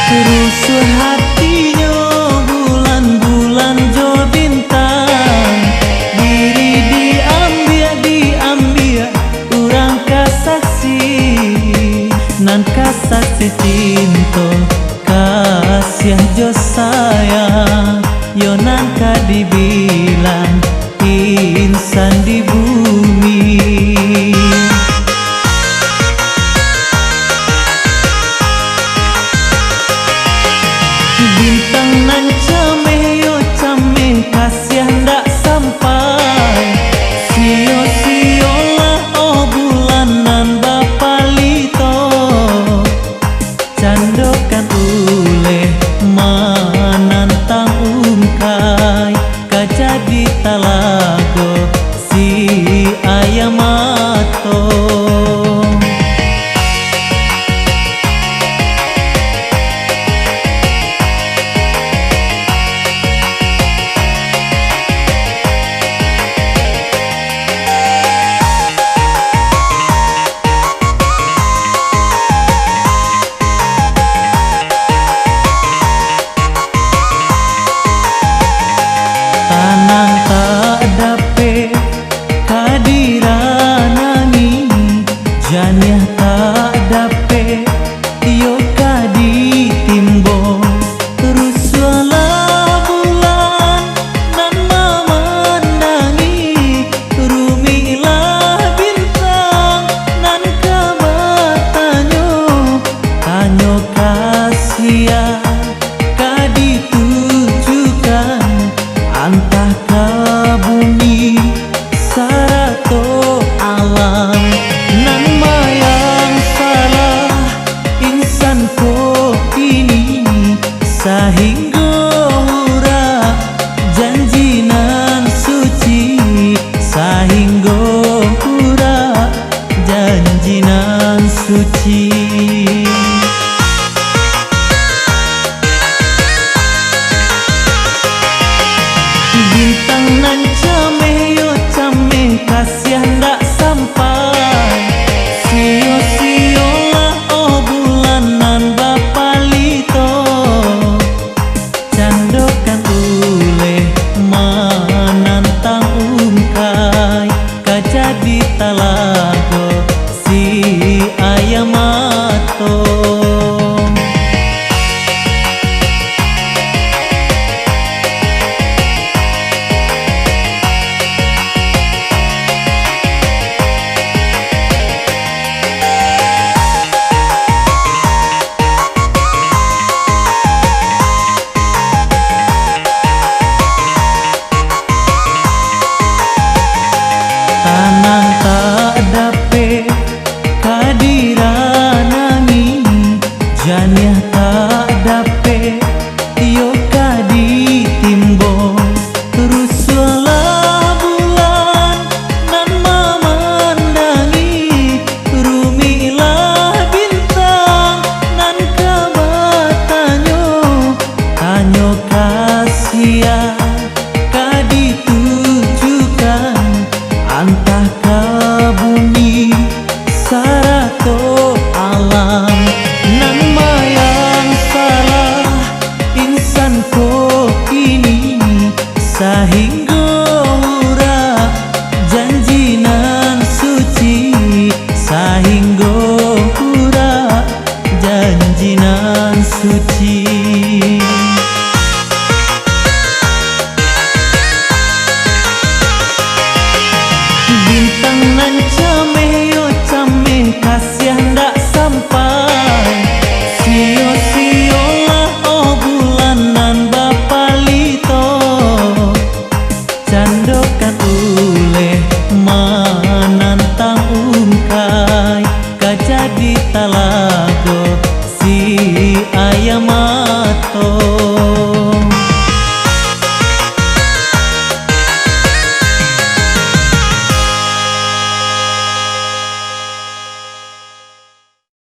Rusuh hatinya bulan-bulan jo bintang, diri diambil urang kasaksi, nan kasaksi cinta kasihan jo sayang, yo nan dibilang insan di bumi. Bintang nan cameh yo cameh kasihan ndak sampai, sio-sio lah oh bulan nan bapalito, candokan uleh manantang umkai, kajadi talago si ayam mato. Tanang tak dape kadiranani, janiah tak dape yo kadi timbo. Terus wala bulan nan memandangi, rumilah bintang nan kabatanyo, tanyo kasihan kadi tujukan antah ke bumi sarato alam, nan mayang salah insan ko ini, sehingga ura janji nan suci, sehingga ura janji nan suci. Bintang nan cameh yo cameh kasihan ndak sampai, sio-sio lah oh bulan nan bapalito, candokan uleh manantang umkai, kajadi talago si ayam mato. Tanang tak dape kadiranani, janiah tak dape yo kadi timbo. Terus wala bulan nan memandangi, rumilah bintang nan kabatanyo, tanyo kasihan kadi tujukan antah ke bumi sarato alam, nan mayang salah insan ko ini, sehingga ura janji nan suci, sehingga ura janji nan suci. Bintang nan cameh yo cameh kasihan ndak sampai, sio-sio lah oh bulan nan bapalito, candokan uleh manantang umkai, kajadi talago si ayam